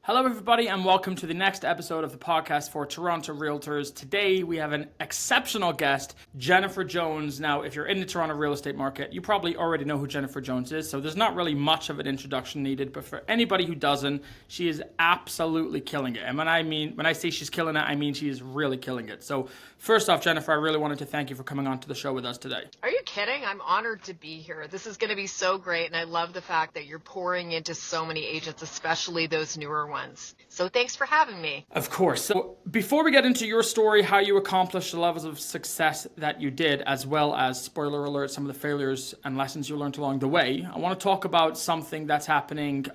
Hello, everybody, and welcome to the next episode of the podcast for Toronto Realtors. Today, we have an exceptional guest, Jennifer Jones. Now, if you're in the Toronto real estate market, you probably already know who Jennifer Jones is, so there's not really much of an introduction needed, but for anybody who doesn't, she is absolutely killing it. And when I say she's killing it, I mean she is really killing it. So, first off, Jennifer, I really wanted to thank you for coming on to the show with us today. Are you kidding? I'm honored to be here. This is going to be so great, and I love the fact that you're pouring into so many agents, especially those newer ones. So thanks for having me. Of course. So before we get into your story, how you accomplished the levels of success that you did, as well as, spoiler alert, some of the failures and lessons you learned along the way, I want to talk about something that's happening.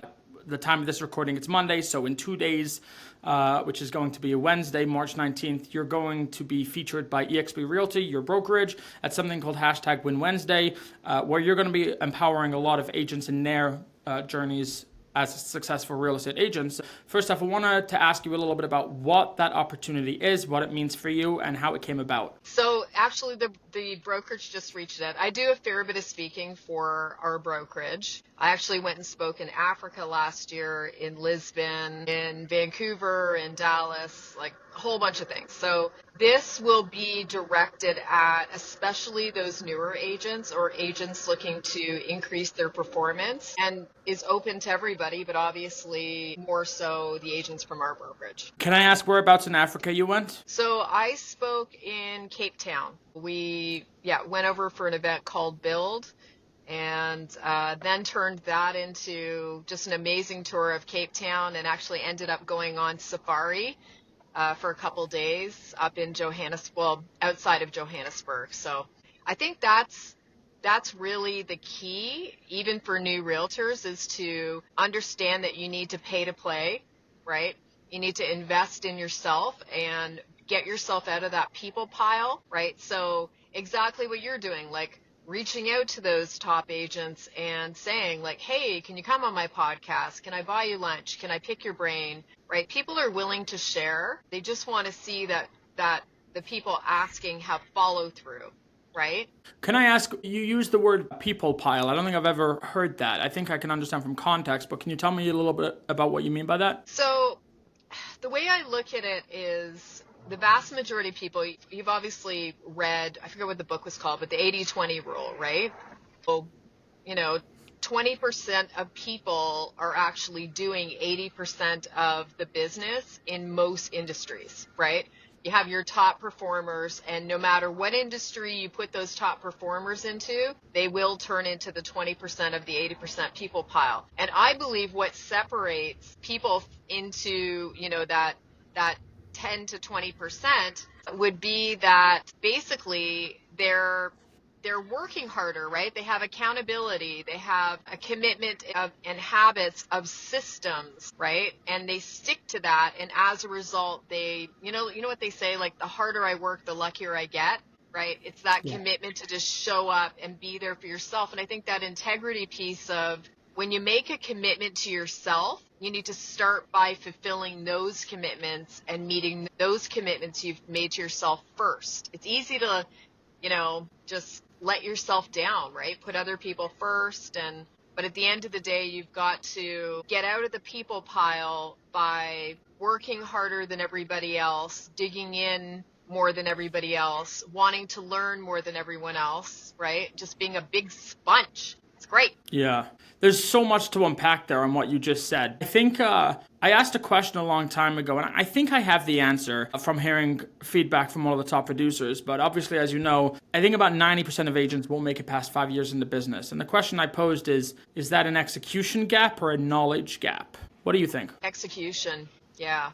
The time of this recording, it's Monday, so in 2 days, which is going to be a Wednesday, March 19th, you're going to be featured by EXP Realty, your brokerage, at something called #Win Wednesday, where you're going to be empowering a lot of agents in their journeys as successful real estate agents. First off, I wanted to ask you a little bit about what that opportunity is, what it means for you, and how it came about. So actually, the brokerage just reached out. I do a fair bit of speaking for our brokerage. I actually went and spoke in Africa last year, in Lisbon, in Vancouver, in Dallas, like a whole bunch of things. So this will be directed at especially those newer agents or agents looking to increase their performance, and is open to everybody, but obviously more so the agents from our brokerage. Can I ask whereabouts in Africa you went? So I spoke in Cape Town. We went over for an event called Build, and then turned that into just an amazing tour of Cape Town, and actually ended up going on safari for a couple days up in outside of Johannesburg. So I think that's really the key, even for new realtors, is to understand that you need to pay to play, right? You need to invest in yourself and get yourself out of that people pile, right? So exactly what you're doing, like reaching out to those top agents and saying like, hey, can you come on my podcast? Can I buy you lunch? Can I pick your brain? Right? People are willing to share. They just want to see that the people asking have follow through, right? Can I ask, you used the word people pile. I don't think I've ever heard that. I think I can understand from context, but can you tell me a little bit about what you mean by that? So the way I look at it is, the vast majority of people, you've obviously read, I forget what the book was called, but the 80-20 rule, right? So, 20% of people are actually doing 80% of the business in most industries, right? You have your top performers, and no matter what industry you put those top performers into, they will turn into the 20% of the 80% people pile. And I believe what separates people into, that 10 to 20% would be that basically they're working harder, right? They have accountability, they have a commitment and habits of systems, right? And they stick to that, and as a result, they, you know what they say, like, the harder I work, the luckier I get, right? It's that commitment to just show up and be there for yourself. And I think that integrity piece of, when you make a commitment to yourself, you need to start by fulfilling those commitments and meeting those commitments you've made to yourself first. It's easy to, just let yourself down, right? Put other people first. But at the end of the day, you've got to get out of the people pile by working harder than everybody else, digging in more than everybody else, wanting to learn more than everyone else, right? Just being a big sponge. It's great. Yeah. There's so much to unpack there on what you just said. I think I asked a question a long time ago, and I think I have the answer from hearing feedback from all of the top producers. But obviously, as you know, I think about 90% of agents won't make it past 5 years in the business. And the question I posed is that an execution gap or a knowledge gap? What do you think? Execution, yeah.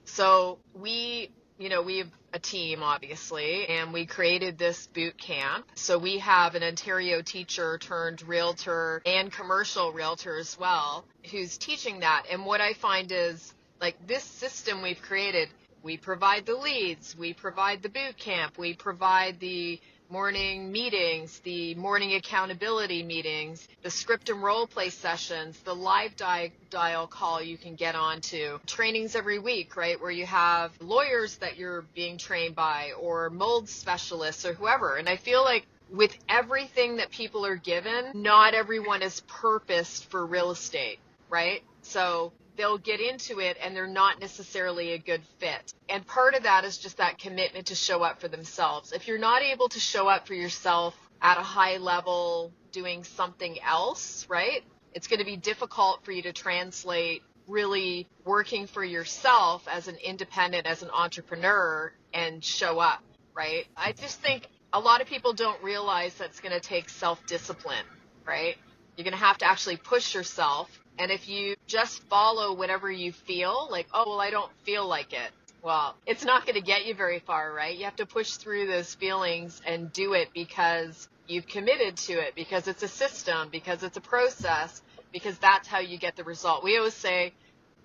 So we have a team, obviously, and we created this boot camp. So we have an Ontario teacher turned realtor and commercial realtor as well, who's teaching that. And what I find is, like, this system we've created, we provide the leads, we provide the boot camp, we provide the morning meetings, the morning accountability meetings, the script and role play sessions, the live dial call you can get onto, trainings every week, right, where you have lawyers that you're being trained by, or mold specialists, or whoever. And I feel like with everything that people are given, not everyone is purposed for real estate, right? So they'll get into it and they're not necessarily a good fit. And part of that is just that commitment to show up for themselves. If you're not able to show up for yourself at a high level doing something else, right? It's going to be difficult for you to translate really working for yourself as an independent, as an entrepreneur, and show up, right? I just think a lot of people don't realize that's going to take self-discipline, right? You're going to have to actually push yourself. And if you just follow whatever you feel, like, oh, well, I don't feel like it. Well, it's not going to get you very far, right? You have to push through those feelings and do it because you've committed to it, because it's a system, because it's a process, because that's how you get the result. We always say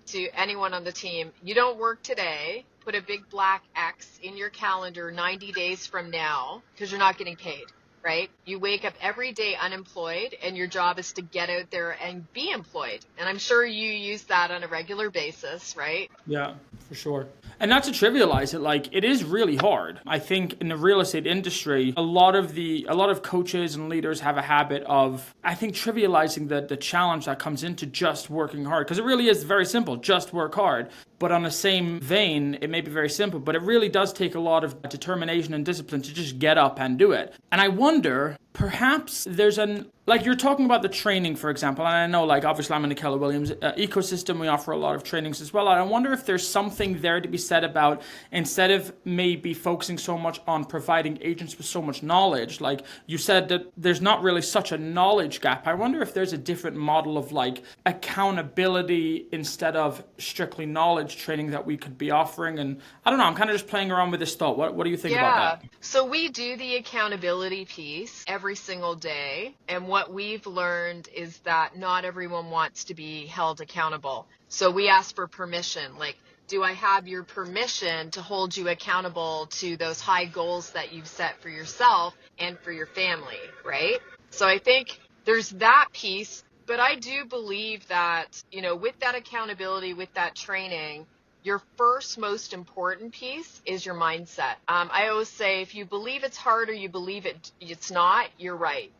to anyone on the team, you don't work today, put a big black X in your calendar 90 days from now because you're not getting paid, right? You wake up every day unemployed and your job is to get out there and be employed. And I'm sure you use that on a regular basis, right? Yeah, for sure. And not to trivialize it, like it is really hard. I think in the real estate industry, a lot of coaches and leaders have a habit of, I think, trivializing the challenge that comes into just working hard. Because it really is very simple, just work hard. But on the same vein, it may be very simple, but it really does take a lot of determination and discipline to just get up and do it. And I wonder, perhaps there's like you're talking about the training, for example, and I know, like, obviously I'm in the Keller Williams ecosystem, we offer a lot of trainings as well. And I wonder if there's something there to be said about, instead of maybe focusing so much on providing agents with so much knowledge, like you said that there's not really such a knowledge gap. I wonder if there's a different model of like accountability instead of strictly knowledge training that we could be offering. And I don't know, I'm kind of just playing around with this thought. What do you think about that? So we do the accountability piece every single day. And what we've learned is that not everyone wants to be held accountable. So we ask for permission. Like, do I have your permission to hold you accountable to those high goals that you've set for yourself and for your family, right? So I think there's that piece. But I do believe that, with that accountability, with that training, your first most important piece is your mindset. I always say, if you believe it's hard or you believe it's not, you're right?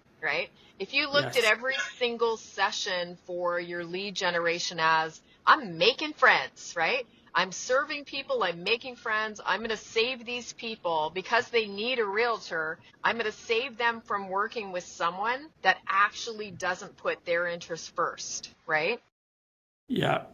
If you looked at every single session for your lead generation as, I'm making friends, right? I'm serving people, I'm making friends, I'm going to save these people because they need a realtor. I'm going to save them from working with someone that actually doesn't put their interests first, right? Yeah.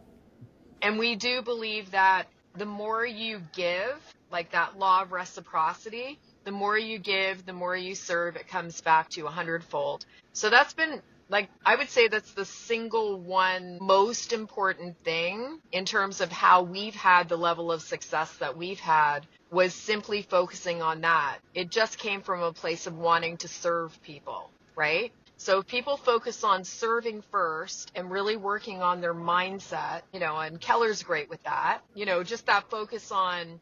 And we do believe that the more you give, like that law of reciprocity, the more you give, the more you serve, it comes back to 100-fold. So that's been, like, I would say that's the single one most important thing in terms of how we've had the level of success that we've had, was simply focusing on that. It just came from a place of wanting to serve people, right? So if people focus on serving first and really working on their mindset, and Keller's great with that, just that focus on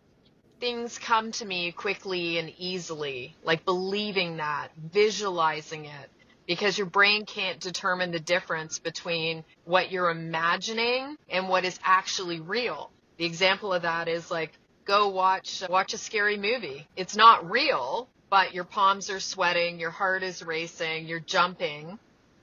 things come to me quickly and easily, like believing that, visualizing it, because your brain can't determine the difference between what you're imagining and what is actually real. The example of that is like, go watch a scary movie. It's not real, but your palms are sweating, your heart is racing, you're jumping,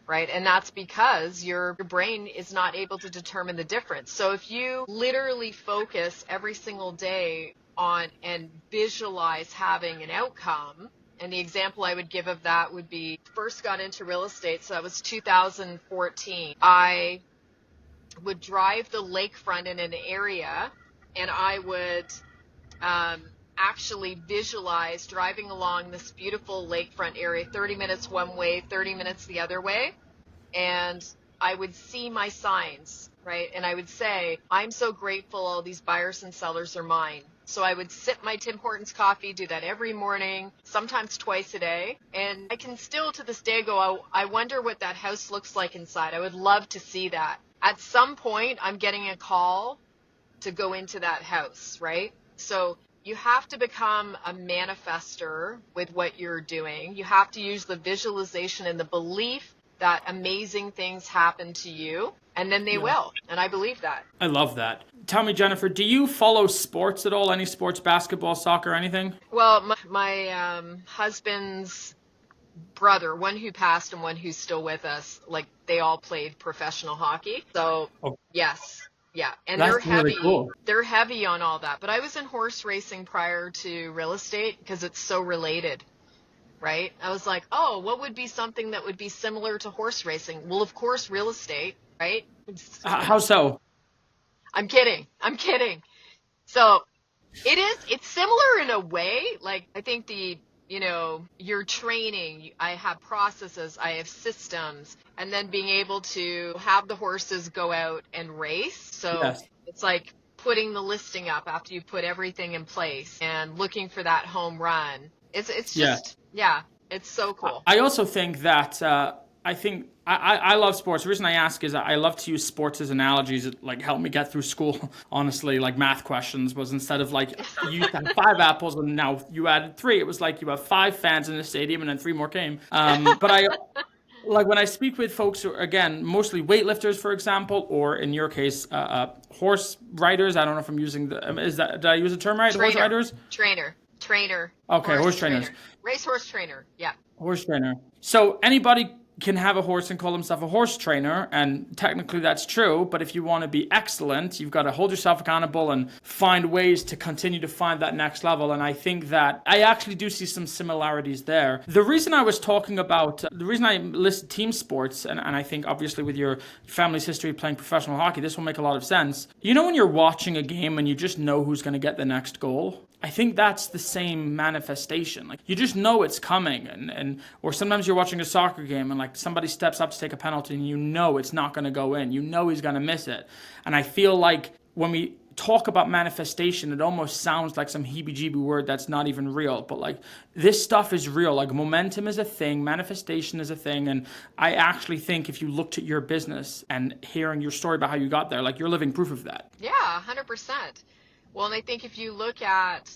right? And that's because your brain is not able to determine the difference. So if you literally focus every single day on and visualize having an outcome, and the example I would give of that would be, first got into real estate, so that was 2014. I would drive the lakefront in an area, and I would actually visualize driving along this beautiful lakefront area, 30 minutes one way, 30 minutes the other way, and I would see my signs, right? And I would say, I'm so grateful all these buyers and sellers are mine. So I would sip my Tim Hortons coffee, do that every morning, sometimes twice a day. And I can still to this day go, I wonder what that house looks like inside. I would love to see that. At some point, I'm getting a call to go into that house, right? So you have to become a manifester with what you're doing. You have to use the visualization and the belief that amazing things happen to you, and then they will. And I believe that. I love that. Tell me, Jennifer, do you follow sports at all? Any sports, basketball, soccer, anything? Well, my husband's brother, one who passed and one who's still with us, like they all played professional hockey. So yes. Yeah, and they're That's really heavy. cool. They're heavy on all that. But I was in horse racing prior to real estate because it's so related, right? I was like, oh, what would be something that would be similar to horse racing? Well, of course, real estate, right? How so? I'm kidding. I'm kidding. So it's similar in a way. Like, I think your training, I have processes, I have systems, and then being able to have the horses go out and race. So Yes. it's like putting the listing up after you put everything in place and looking for that home run. It's Yeah. just, yeah, it's so cool. I also think that I love sports. The reason I ask is I love to use sports as analogies. It like helped me get through school. Honestly, like math questions was instead of like you used to have 5 apples and now you added 3. It was like you have 5 fans in the stadium and then 3 more came. But I like when I speak with folks who are, again, mostly weightlifters, for example, or in your case, horse riders. I don't know if I'm using did I use the term right? Horse Trainer, riders? trainer. Okay, horse trainers. Racehorse trainer. Yeah. Horse trainer. So anybody can have a horse and call himself a horse trainer, and technically that's true, but if you want to be excellent, you've got to hold yourself accountable and find ways to continue to find that next level. And I think that I actually do see some similarities there. The reason I was talking about, the reason I listed team sports, and I think obviously with your family's history playing professional hockey, this will make a lot of sense. You know when you're watching a game and you just know who's going to get the next goal? I think that's the same manifestation. Like you just know it's coming, and or sometimes you're watching a soccer game and like somebody steps up to take a penalty and you know it's not going to go in. You know he's going to miss it. And I feel like when we talk about manifestation, it almost sounds like some heebie-jeebie word that's not even real. But like this stuff is real. Like momentum is a thing, manifestation is a thing, and I actually think if you looked at your business and hearing your story about how you got there, like you're living proof of that. Yeah, 100%. Well, and I think if you look at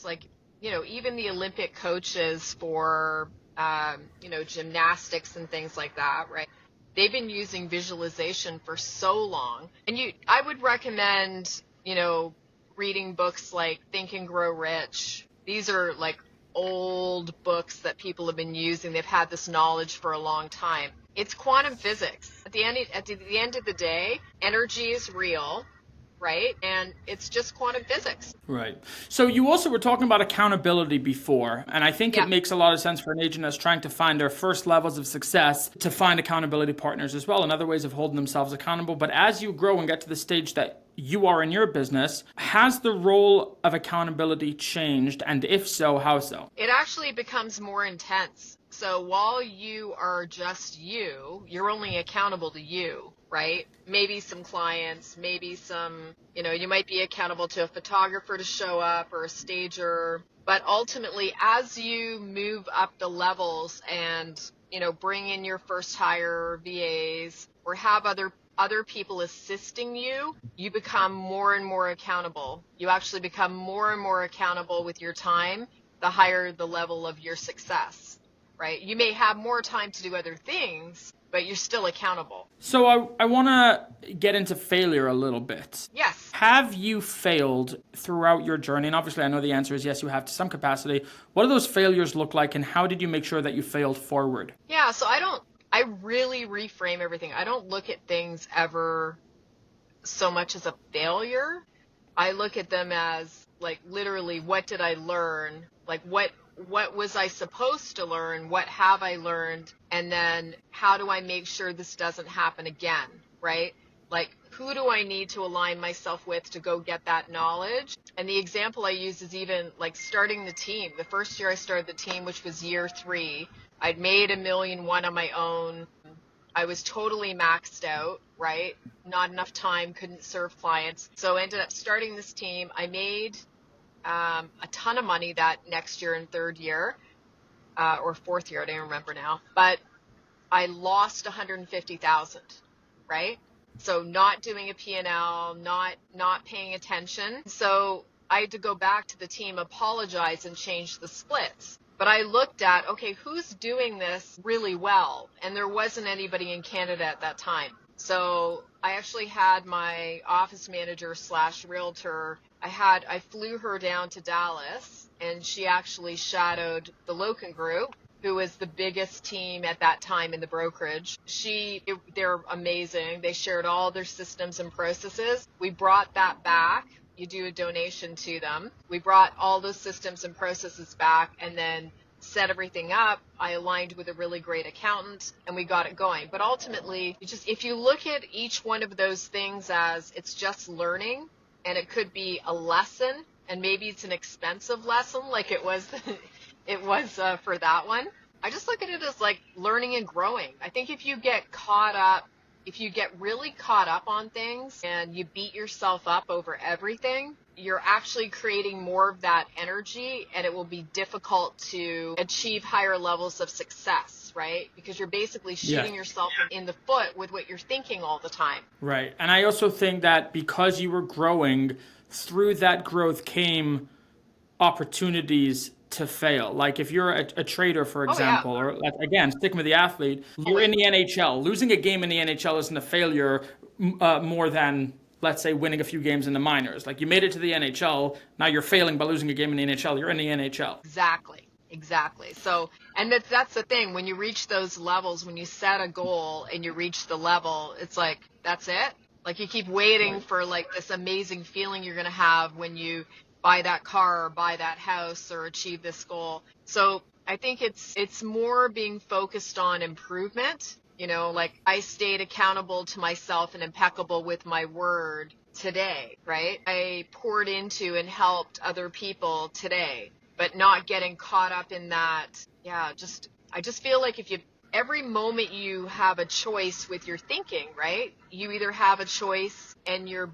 even the Olympic coaches for, gymnastics and things like that, right? They've been using visualization for so long. And I would recommend, reading books like Think and Grow Rich. These are like old books that people have been using. They've had this knowledge for a long time. It's quantum physics. At the end of the day, energy is real. Right? And it's just quantum physics. Right. So you also were talking about accountability before, and I think it makes a lot of sense for an agent that's trying to find their first levels of success to find accountability partners as well and other ways of holding themselves accountable. But as you grow and get to the stage that you are in your business, has the role of accountability changed? And if so, how so? It actually becomes more intense. So while you are just you're only accountable to you, right? Maybe some clients, maybe some, you might be accountable to a photographer to show up or a stager. But ultimately, as you move up the levels and, bring in your first hire VAs or have other people assisting you, you become more and more accountable. You actually become more and more accountable with your time, the higher the level of your success. Right? You may have more time to do other things, but you're still accountable. So I want to get into failure a little bit. Yes. Have you failed throughout your journey? And obviously I know the answer is yes, you have to some capacity. What do those failures look like, and how did you make sure that you failed forward? Yeah, so I really reframe everything. I don't look at things ever so much as a failure. I look at them as like literally, what did I learn? Like what was I supposed to learn? What have I learned? And then how do I make sure this doesn't happen again, right? Like, who do I need to align myself with to go get that knowledge? And the example I use is even like starting the team. The first year I started the team, which was year 3, I'd made $1.1 million on my own. I was totally maxed out, right? Not enough time, couldn't serve clients. So I ended up starting this team. I made a ton of money that next year in 3rd year or 4th year, I don't remember now, but I lost 150,000, right? So not doing a P&L, not paying attention. So I had to go back to the team, apologize, and change the splits. But I looked at, okay, who's doing this really well? And there wasn't anybody in Canada at that time. So I actually had my office manager / realtor, I flew her down to Dallas, and she actually shadowed the Loken group. who was the biggest team at that time in the brokerage. They're amazing. They shared all their systems and processes. We brought that back. You do a donation to them. We brought all those systems and processes back and then set everything up. I aligned with a really great accountant and we got it going. But ultimately, if you look at each one of those things as it's just learning, and it could be a lesson, and maybe it's an expensive lesson like it was for that one. I just look at it as like learning and growing. I think if you get really caught up on things and you beat yourself up over everything, you're actually creating more of that energy, and it will be difficult to achieve higher levels of success, right? Because you're basically shooting yourself in the foot with what you're thinking all the time. Right. And I also think that because you were growing, through that growth came opportunities to fail. Like if you're a trader, for example, or like, again, sticking with the athlete, you're in the NHL. Losing a game in the NHL isn't a failure more than, let's say, winning a few games in the minors. Like you made it to the NHL, now you're failing by losing a game in the NHL. You're in the NHL. Exactly. So, and that's the thing. When you reach those levels, when you set a goal and you reach the level, it's like, that's it. Like you keep waiting for like this amazing feeling you're going to have when you buy that car or buy that house or achieve this goal. So I think it's more being focused on improvement. Like I stayed accountable to myself and impeccable with my word today, right? I poured into and helped other people today, but not getting caught up in that. I just feel like every moment you have a choice with your thinking, right? You either have a choice and you're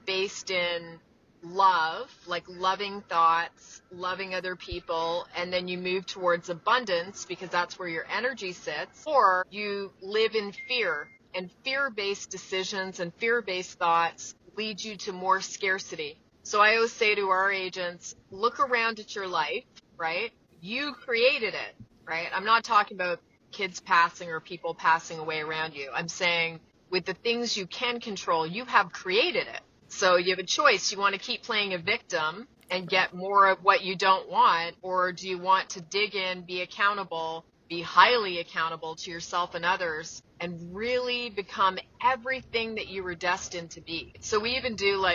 based in love, like loving thoughts, loving other people, and then you move towards abundance because that's where your energy sits, or you live in fear, and fear-based decisions and fear-based thoughts lead you to more scarcity. So I always say to our agents, look around at your life, right? You created it, right? I'm not talking about kids passing or people passing away around you. I'm saying with the things you can control, you have created it. So you have a choice. You want to keep playing a victim and get more of what you don't want, or do you want to dig in, be accountable, be highly accountable to yourself and others, and really become everything that you were destined to be? So we even do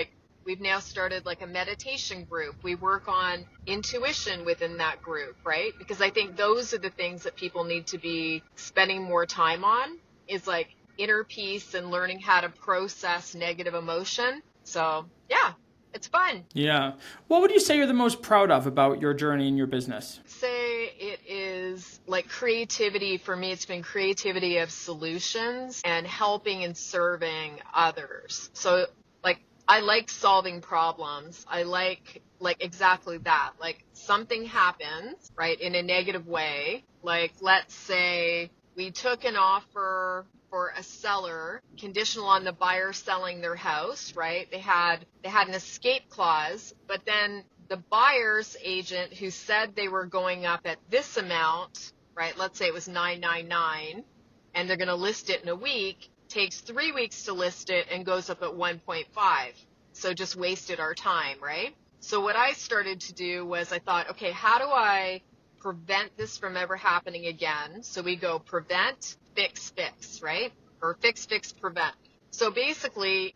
we've now started like a meditation group. We work on intuition within that group, right? Because I think those are the things that people need to be spending more time on, is like inner peace and learning how to process negative emotion. So, yeah, it's fun. Yeah. What would you say you're the most proud of about your journey in your business? Say it is like creativity. For me, it's been creativity of solutions and helping and serving others. So, I like solving problems. I like exactly that. Like something happens, right, in a negative way. Like let's say we took an offer for a seller conditional on the buyer selling their house, right? They had an escape clause, but then the buyer's agent who said they were going up at this amount, right? Let's say it was $999 and they're going to list it in a week, takes 3 weeks to list it and goes up at 1.5. So just wasted our time, right? So what I started to do was I thought, okay, how do I prevent this from ever happening again? So we go prevent, fix, right? Or fix, prevent. So basically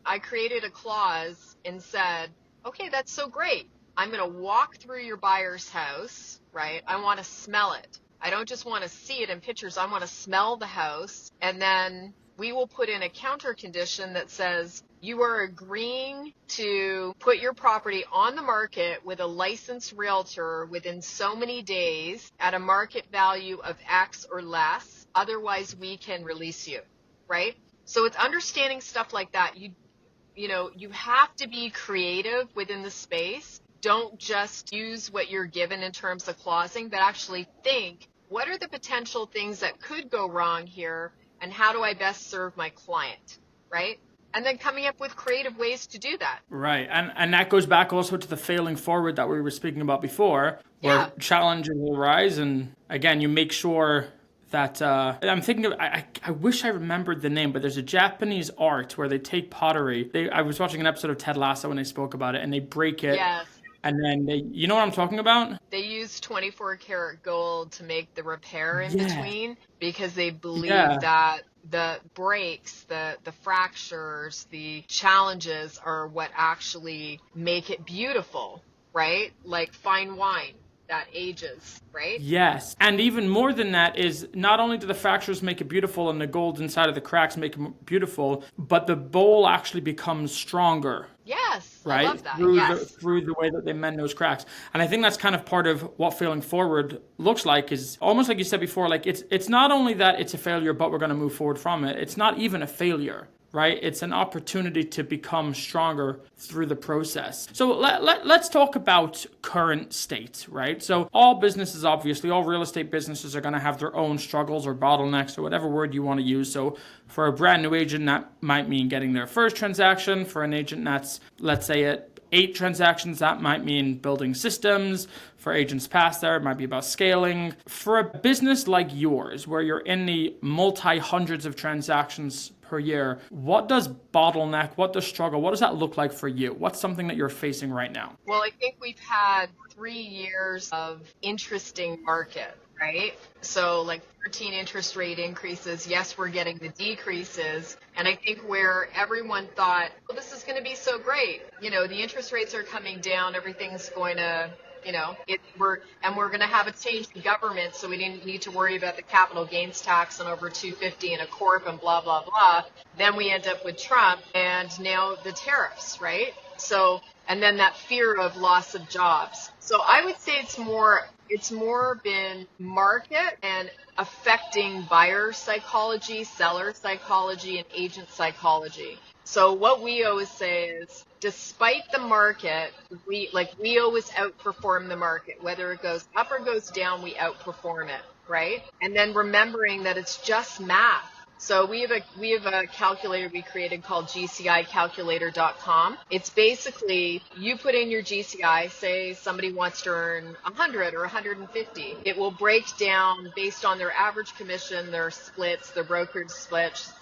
I created a clause and said, okay, that's so great. I'm going to walk through your buyer's house, right? I want to smell it. I don't just want to see it in pictures. I want to smell the house. And then we will put in a counter condition that says you are agreeing to put your property on the market with a licensed realtor within so many days at a market value of X or less. Otherwise, we can release you, right? So it's understanding stuff like that. You have to be creative within the space. Don't just use what you're given in terms of clausing, but actually think, what are the potential things that could go wrong here, and how do I best serve my client, right? And then coming up with creative ways to do that. Right. And that goes back also to the failing forward that we were speaking about before, where challenges will rise. And again, you make sure that I'm thinking of, I wish I remembered the name, but there's a Japanese art where they take pottery. I was watching an episode of Ted Lasso when they spoke about it, and they break it. Yes. And then you know what I'm talking about? They use 24 karat gold to make the repair in Yeah. between because they believe Yeah. that the breaks, the fractures, the challenges are what actually make it beautiful, right? Like fine wine that ages, right? Yes. And even more than that is not only do the fractures make it beautiful and the gold inside of the cracks make it beautiful, but the bowl actually becomes stronger, Yes, I right? love that. Through Yes. the way that they mend those cracks. And I think that's kind of part of what failing forward looks like, is almost like you said before, like it's not only that it's a failure, but we're going to move forward from it. It's not even a failure. Right? It's an opportunity to become stronger through the process. So let's talk about current state, right? So all businesses, obviously, all real estate businesses are going to have their own struggles or bottlenecks or whatever word you want to use. So for a brand new agent, that might mean getting their first transaction. For an agent that's, let's say, at 8 transactions, that might mean building systems. For agents past there, it might be about scaling. For a business like yours, where you're in the multi-hundreds of transactions per year, what does bottleneck, what does struggle, what does that look like for you? What's something that you're facing right now? Well, I think we've had 3 years of interesting market, right? So like 13 interest rate increases. Yes, we're getting the decreases. And I think where everyone thought, well, this is going to be so great. The interest rates are coming down. Everything's going to, we're going to have a change in government. So we didn't need to worry about the capital gains tax on over 250 and a corp and blah, blah, blah. Then we end up with Trump and now the tariffs, right? So, and then that fear of loss of jobs. So I would say it's more been market and affecting buyer psychology, seller psychology, and agent psychology. So what we always say is, despite the market, we always outperform the market. Whether it goes up or goes down, we outperform it, right? And then remembering that it's just math. So we have a calculator we created called GCIcalculator.com. It's basically, you put in your GCI, say somebody wants to earn 100 or 150. It will break down based on their average commission, their splits, their brokerage splits,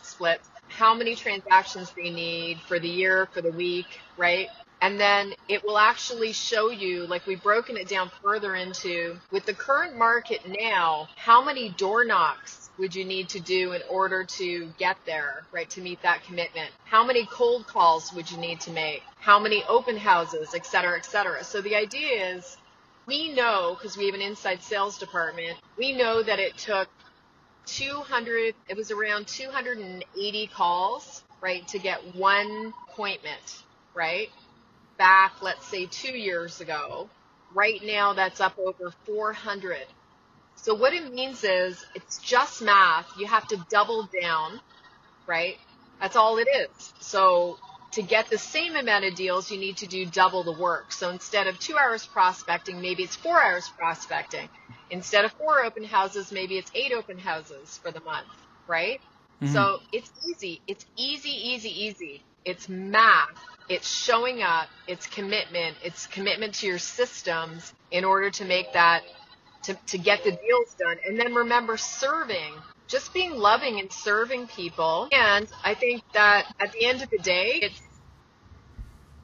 how many transactions they need for the year, for the week, right? And then it will actually show you, like we've broken it down further into, with the current market now, how many door knocks would you need to do in order to get there, right, to meet that commitment? How many cold calls would you need to make? How many open houses, et cetera, et cetera. So the idea is, we know, because we have an inside sales department, we know that it took it was around 280 calls, right, to get one appointment, right? Back, let's say 2 years ago. Right now, that's up over 400. So what it means is, it's just math. You have to double down, right? That's all it is. So to get the same amount of deals, you need to do double the work. So instead of 2 hours prospecting, maybe it's 4 hours prospecting. Instead of 4 open houses, maybe it's 8 open houses for the month, right? Mm-hmm. So it's easy. It's easy. It's math. It's showing up. It's commitment. It's commitment to your systems in order to make that, to get the deals done. And then remember, serving. Just being loving and serving people. And I think that at the end of the day,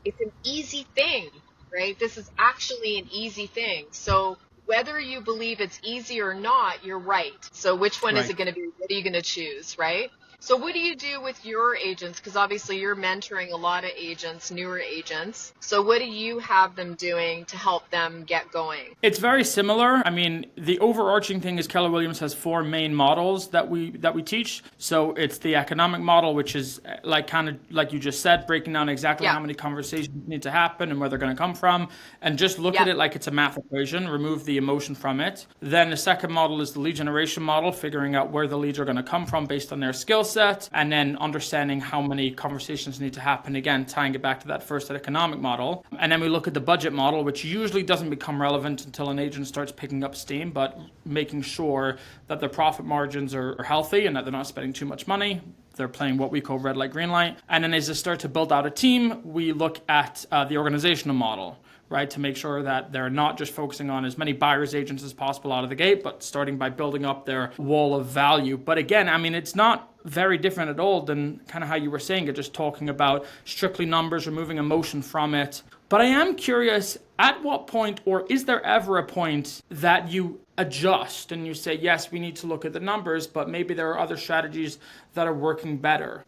it's an easy thing, right? This is actually an easy thing. So whether you believe it's easy or not, you're right. So which one is it going to be? What are you going to choose, right? So what do you do with your agents? Because obviously you're mentoring a lot of agents, newer agents. So what do you have them doing to help them get going? It's very similar. I mean, the overarching thing is Keller Williams has 4 main models that we teach. So it's the economic model, which is kind of like you just said, breaking down exactly how many conversations need to happen and where they're going to come from, and just look at it like it's a math equation, remove the emotion from it. Then the second model is the lead generation model, figuring out where the leads are going to come from based on their skill set, and then understanding how many conversations need to happen, again, tying it back to that first economic model. And then we look at the budget model, which usually doesn't become relevant until an agent starts picking up steam, but making sure that their profit margins are healthy and that they're not spending too much money. They're playing what we call red light, green light. And then as they start to build out a team, we look at the organizational model, right, to make sure that they're not just focusing on as many buyer's agents as possible out of the gate, but starting by building up their wall of value. But again, I mean, it's not very different at all than kind of how you were saying it, just talking about strictly numbers, removing emotion from it. But I am curious, At what point, or is there ever a point that you adjust and you say, yes, we need to look at the numbers, but maybe there are other strategies that are working better?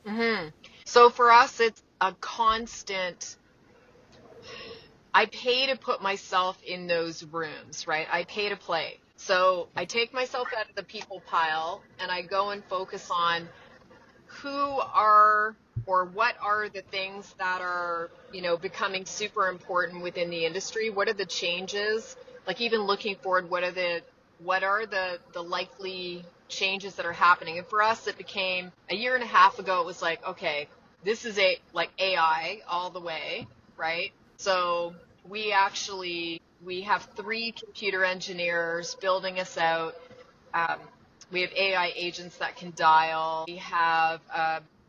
So for us, it's a constant. I pay to put myself in those rooms, right? I pay to play. So I take myself out of the people pile and I go and focus on who are or what are the things that are, becoming super important within the industry? What are the changes? Like even looking forward, what are the likely changes that are happening? And for us, it became a year and a half ago, it was like, okay, this is like AI all the way, right? So we have 3 computer engineers building us out. Um, we have AI agents that can dial.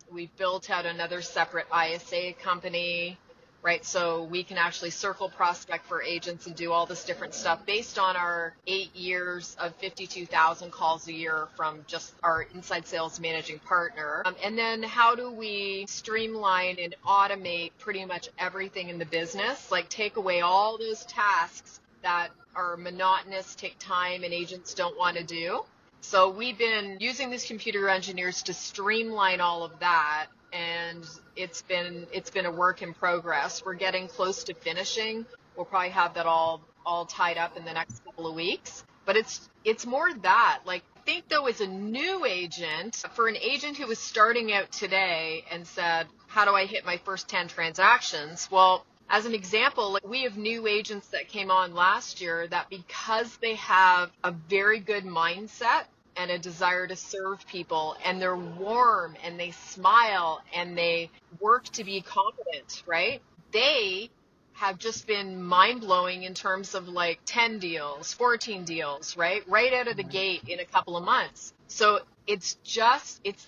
We've built out another separate ISA company, right? So we can actually circle prospect for agents and do all this different stuff based on our 8 years of 52,000 calls a year from just our inside sales managing partner. And then how do we streamline and automate pretty much everything in the business? Like take away all those tasks that are monotonous, take time, and agents don't want to do. So we've been using these computer engineers to streamline all of that, and it's been a work in progress. We're getting close to finishing. We'll probably have that all tied up in the next couple of weeks. But it's more that, like, I think though, as a new agent, for an agent who was starting out today and said, how do I hit my first 10 transactions? Well, as an example, like we have new agents that came on last year that because they have a very good mindset and a desire to serve people and they're warm and they smile and they work to be competent, right? They have just been mind-blowing in terms of like 10 deals, 14 deals, right? Right out of the gate in a couple of months. So it's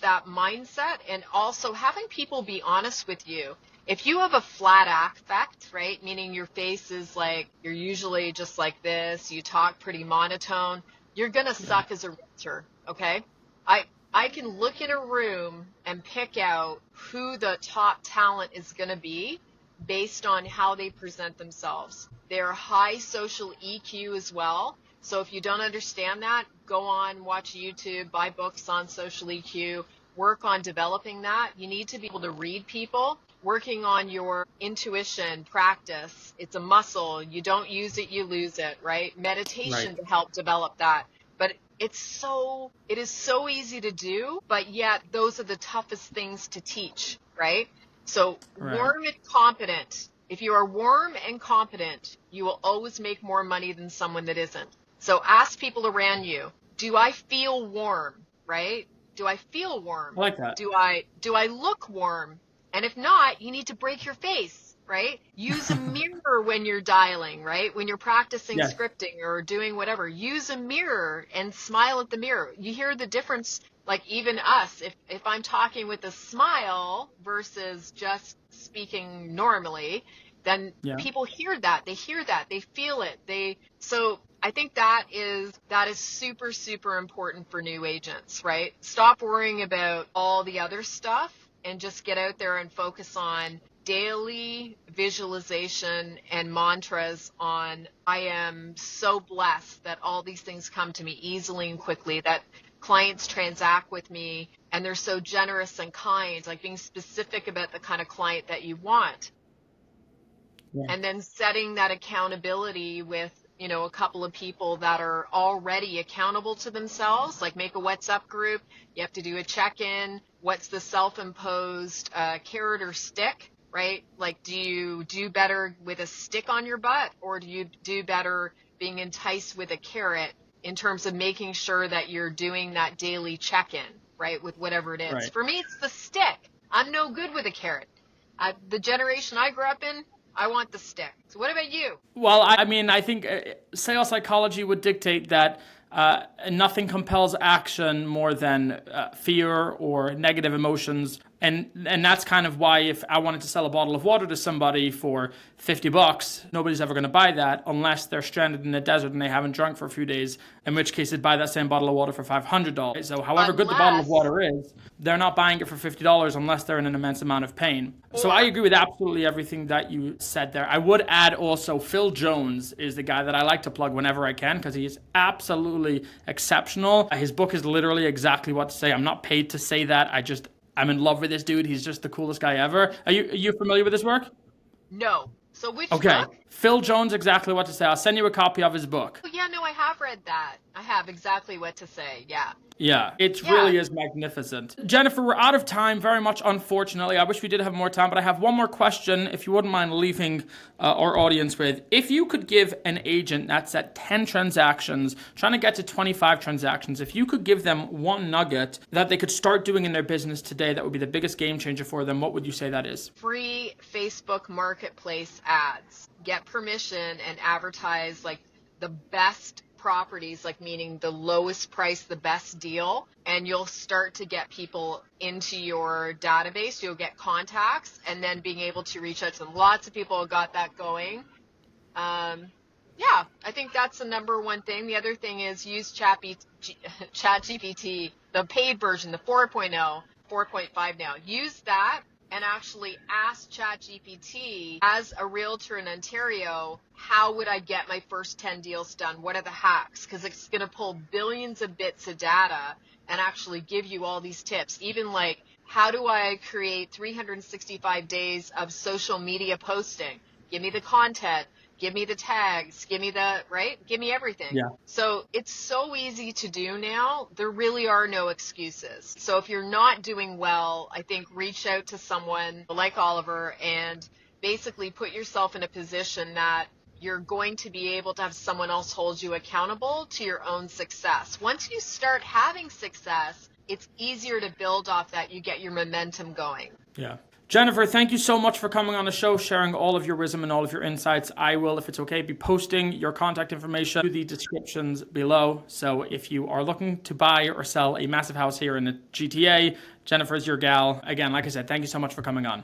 that mindset, and also having people be honest with you. If you have a flat affect, right, meaning your face is like, you're usually just like this, you talk pretty monotone, you're going to suck as a realtor, okay? I can look in a room and pick out who the top talent is going to be based on how they present themselves. They're high social EQ as well. So if you don't understand that, go on, watch YouTube, buy books on social EQ, work on developing that. You need to be able to read people. Working on your intuition practice. It's a muscle. You don't use it, you lose it, right? Meditation to help develop that. But it is so easy to do, but yet those are the toughest things to teach, right? So warm and competent. If you are warm and competent, you will always make more money than someone that isn't. So ask people around you, do I feel warm, right? Do I feel warm? I like that. Do I look warm? And if not, you need to break your face, right? Use a mirror when you're dialing, right? When you're practicing scripting or doing whatever, use a mirror and smile at the mirror. You hear the difference, like even us, if I'm talking with a smile versus just speaking normally, then people hear that, they feel it. So I think that is super, super important for new agents, right? Stop worrying about all the other stuff and just get out there and focus on daily visualization and mantras on, I am so blessed that all these things come to me easily and quickly, that clients transact with me and they're so generous and kind, like being specific about the kind of client that you want. And then setting that accountability with, a couple of people that are already accountable to themselves, like make a WhatsApp group. You have to do a check-in. What's the self-imposed carrot or stick, right? Like, do you do better with a stick on your butt, or do you do better being enticed with a carrot in terms of making sure that you're doing that daily check-in, right, with whatever it is? Right. For me, it's the stick. I'm no good with a carrot. The generation I grew up in, I want the stick. So what about you? Well, I mean, I think sales psychology would dictate that nothing compels action more than fear or negative emotions And that's kind of why if I wanted to sell a bottle of water to somebody for $50, nobody's ever going to buy that unless they're stranded in the desert and they haven't drunk for a few days, in which case they'd buy that same bottle of water for $500. So however good the bottle of water is, they're not buying it for $50 unless they're in an immense amount of pain. So I agree with absolutely everything that you said there. I would add also Phil Jones is the guy that I like to plug whenever I can because he is absolutely exceptional. His book is literally exactly what to say. I'm not paid to say that. I'm in love with this dude. He's just the coolest guy ever. Are you familiar with his work? No. So which Okay. book? Phil Jones, Exactly What to Say. I'll send you a copy of his book. Oh, yeah, no, I have read that. I have Exactly What to Say. Yeah. Yeah, it really is magnificent. Jennifer, we're out of time, very much unfortunately. I wish we did have more time, but I have one more question, if you wouldn't mind leaving our audience with. If you could give an agent that's at 10 transactions, trying to get to 25 transactions, if you could give them one nugget that they could start doing in their business today that would be the biggest game changer for them, what would you say that is? Free Facebook Marketplace ads. Get permission and advertise like the best properties, like meaning the lowest price, the best deal, and you'll start to get people into your database. You'll get contacts, and then being able to reach out to them. Lots of people have got that going. Yeah, I think that's the number one thing. The other thing is use ChatGPT, the paid version, the 4.0, 4.5 now. Use that and actually ask ChatGPT, as a realtor in Ontario, how would I get my first 10 deals done? What are the hacks? Because it's going to pull billions of bits of data and actually give you all these tips. Even like, how do I create 365 days of social media posting? Give me the content. Give me the tags, give me everything. Yeah. So it's so easy to do now. There really are no excuses. So if you're not doing well, I think reach out to someone like Oliver and basically put yourself in a position that you're going to be able to have someone else hold you accountable to your own success. Once you start having success, it's easier to build off that. You get your momentum going. Yeah. Jennifer, thank you so much for coming on the show, sharing all of your wisdom and all of your insights. I will, if it's okay, be posting your contact information to the descriptions below. So if you are looking to buy or sell a massive house here in the GTA, Jennifer's your gal. Again, like I said, thank you so much for coming on.